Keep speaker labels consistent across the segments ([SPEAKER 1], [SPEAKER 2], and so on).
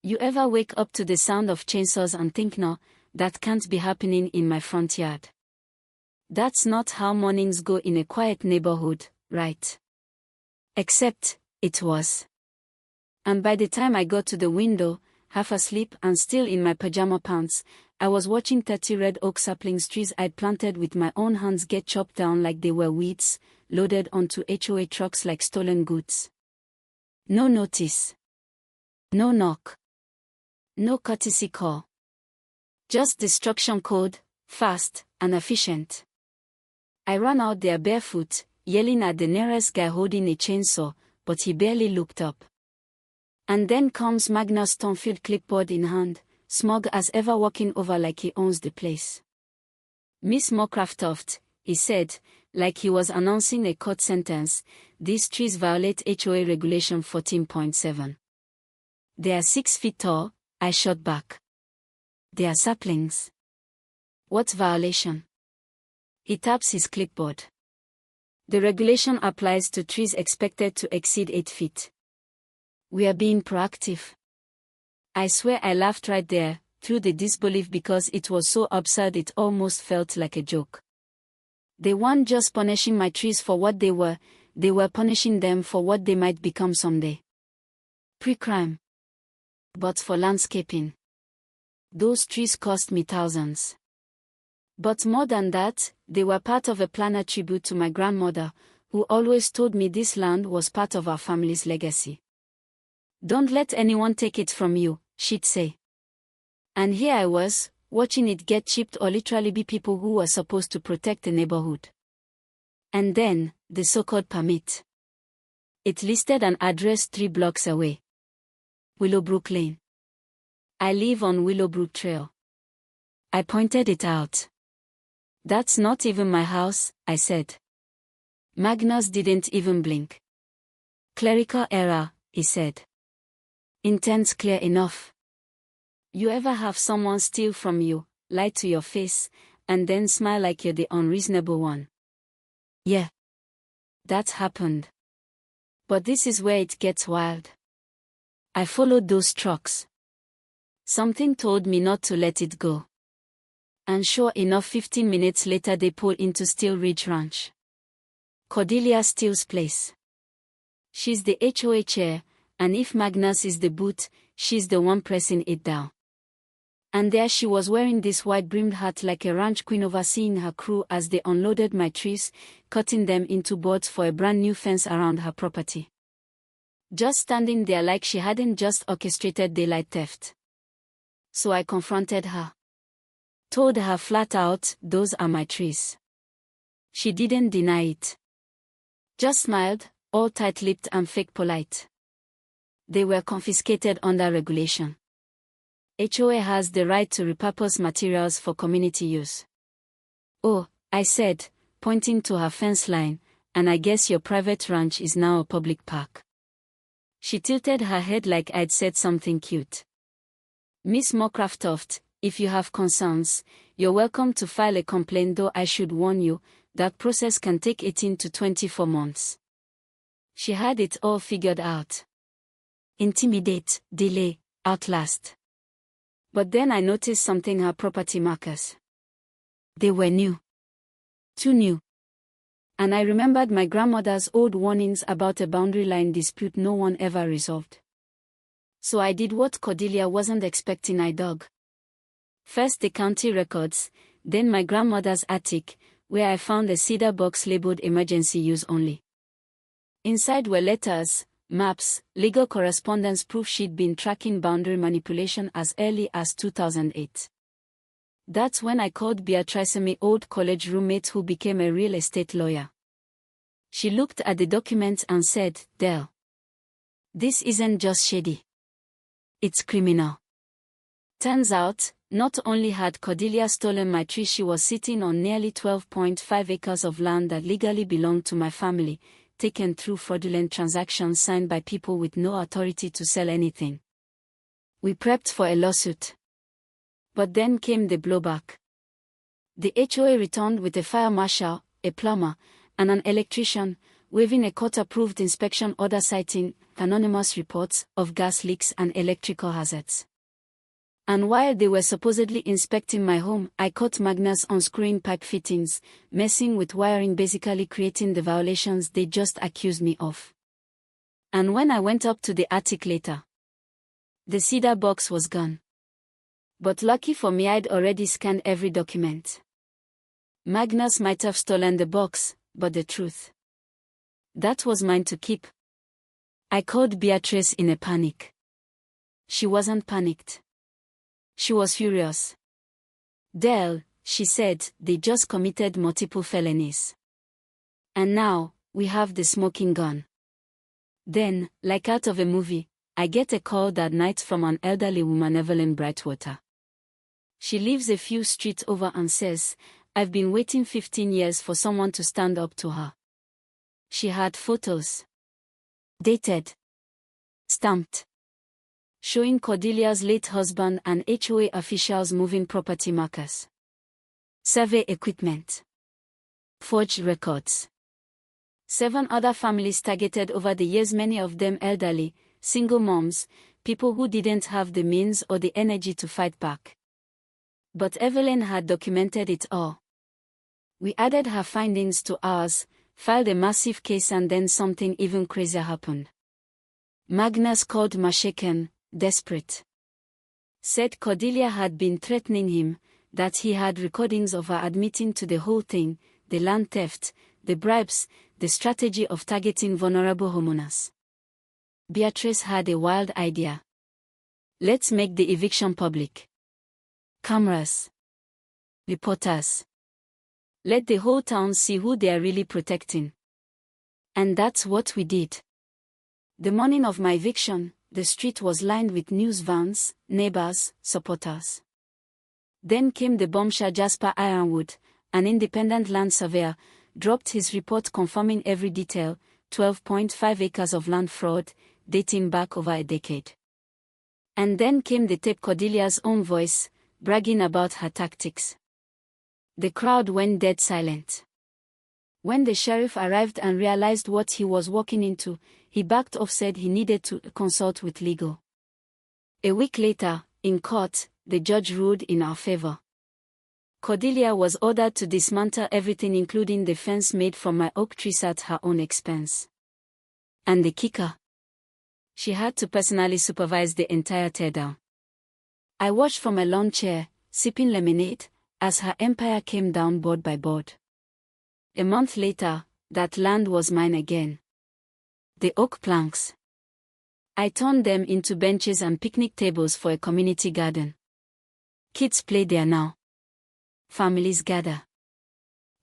[SPEAKER 1] You ever wake up to the sound of chainsaws and think, no, that can't be happening in my front yard? That's not how mornings go in a quiet neighborhood, right? Except, it was. And by the time I got to the window, half asleep and still in my pajama pants, I was watching 30 red oak saplings trees I'd planted with my own hands get chopped down like they were weeds, loaded onto HOA trucks like stolen goods. No notice. No knock. No courtesy call. Just destruction code, fast and efficient. I ran out there barefoot, yelling at the nearest guy holding a chainsaw, but he barely looked up. And then comes Magnus Stormfield clipboard in hand, smug as ever, walking over like he owns the place. "Miss Moorcraft," he said, like he was announcing a court sentence, "these trees violate HOA Regulation 14.7. They are 6 feet tall," I shot back. "They are saplings." "What violation?" He taps his clipboard. "The regulation applies to trees expected to exceed 8 feet. We are being proactive." I swear I laughed right there, through the disbelief, because it was so absurd it almost felt like a joke. They weren't just punishing my trees for what they were punishing them for what they might become someday. Pre-crime. But for landscaping. Those trees cost me thousands. But more than that, they were part of a planned tribute to my grandmother, who always told me this land was part of our family's legacy. "Don't let anyone take it from you," she'd say. And here I was, watching it get chipped or literally be people who were supposed to protect the neighborhood. And then, the so-called permit. It listed an address 3 blocks away. Willowbrook Lane. I live on Willowbrook Trail. I pointed it out. "That's not even my house," I said. Magnus didn't even blink. "Clerical error," he said. "Intent's clear enough." You ever have someone steal from you, lie to your face, and then smile like you're the unreasonable one? Yeah. That happened. But this is where it gets wild. I followed those trucks. Something told me not to let it go. And sure enough, 15 minutes later they pulled into Steel Ridge Ranch. Cordelia Steele's place. She's the HOA chair, and if Magnus is the boot, she's the one pressing it down. And there she was wearing this wide-brimmed hat like a ranch queen, overseeing her crew as they unloaded my trees, cutting them into boards for a brand new fence around her property. Just standing there like she hadn't just orchestrated daylight theft. So I confronted her. Told her flat out, "Those are my trees." She didn't deny it. Just smiled, all tight-lipped and fake polite. They were confiscated under regulation. HOA has the right to repurpose materials for community use. "Oh," I said, pointing to her fence line, "and I guess your private ranch is now a public park." She tilted her head like I'd said something cute. "Miss Moorcraft, if you have concerns, you're welcome to file a complaint, though I should warn you, that process can take 18 to 24 months. She had it all figured out. Intimidate, delay, outlast. But then I noticed something: her property markers. They were new. Too new. And I remembered my grandmother's old warnings about a boundary line dispute no one ever resolved. So I did what Cordelia wasn't expecting. I dug. First the county records, then my grandmother's attic, where I found a cedar box labeled "emergency use only." Inside were letters, maps, legal correspondence, proof she'd been tracking boundary manipulation as early as 2008. That's when I called Beatrice, my old college roommate who became a real estate lawyer. She looked at the documents and said, "Del, this isn't just shady. It's criminal." Turns out, not only had Cordelia stolen my tree, she was sitting on nearly 12.5 acres of land that legally belonged to my family, taken through fraudulent transactions signed by people with no authority to sell anything. We prepped for a lawsuit. But then came the blowback. The HOA returned with a fire marshal, a plumber, and an electrician, waving a court-approved inspection order citing anonymous reports of gas leaks and electrical hazards. And while they were supposedly inspecting my home, I caught Magnus unscrewing pipe fittings, messing with wiring, basically creating the violations they just accused me of. And when I went up to the attic later, the cedar box was gone. But lucky for me, I'd already scanned every document. Magnus might have stolen the box, but the truth, that was mine to keep. I called Beatrice in a panic. She wasn't panicked. She was furious. Dale, she said, they just committed multiple felonies. And now, we have the smoking gun. Then, like out of a movie, I get a call that night from an elderly woman, Evelyn Brightwater. She lives a few streets over and says, I've been waiting 15 years for someone to stand up to her. She had photos. Dated. Stamped. Showing Cordelia's late husband and HOA officials moving property markers. Survey equipment. Forged records. 7 other families targeted over the years, many of them elderly, single moms, people who didn't have the means or the energy to fight back. But Evelyn had documented it all. We added her findings to ours, filed a massive case, and then something even crazier happened. Magnus called Mashaken, desperate. Said Cordelia had been threatening him, that he had recordings of her admitting to the whole thing, the land theft, the bribes, the strategy of targeting vulnerable homeowners. Beatrice had a wild idea. Let's make the eviction public. Cameras. Reporters. Let the whole town see who they are really protecting. And that's what we did. The morning of my eviction, the street was lined with news vans, neighbors, supporters. Then came the bombshell. Jasper Ironwood, an independent land surveyor, dropped his report confirming every detail, 12.5 acres of land fraud, dating back over a decade. And then came the tape, Cordelia's own voice, bragging about her tactics. The crowd went dead silent. When the sheriff arrived and realized what he was walking into, he backed off, said he needed to consult with legal. A week later, in court, the judge ruled in our favor. Cordelia was ordered to dismantle everything, including the fence made from my oak trees, at her own expense. And the kicker? She had to personally supervise the entire teardown. I watched from a lawn chair, sipping lemonade, as her empire came down board by board. A month later, that land was mine again. The oak planks. I turned them into benches and picnic tables for a community garden. Kids play there now. Families gather.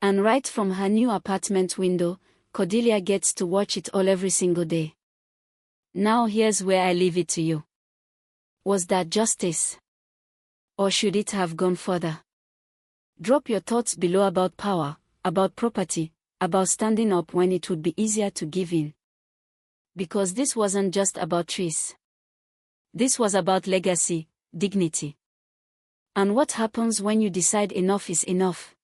[SPEAKER 1] And right from her new apartment window, Cordelia gets to watch it all every single day. Now here's where I leave it to you. Was that justice? Or should it have gone further? Drop your thoughts below about power, about property, about standing up when it would be easier to give in. Because this wasn't just about trees. This was about legacy, dignity. And what happens when you decide enough is enough?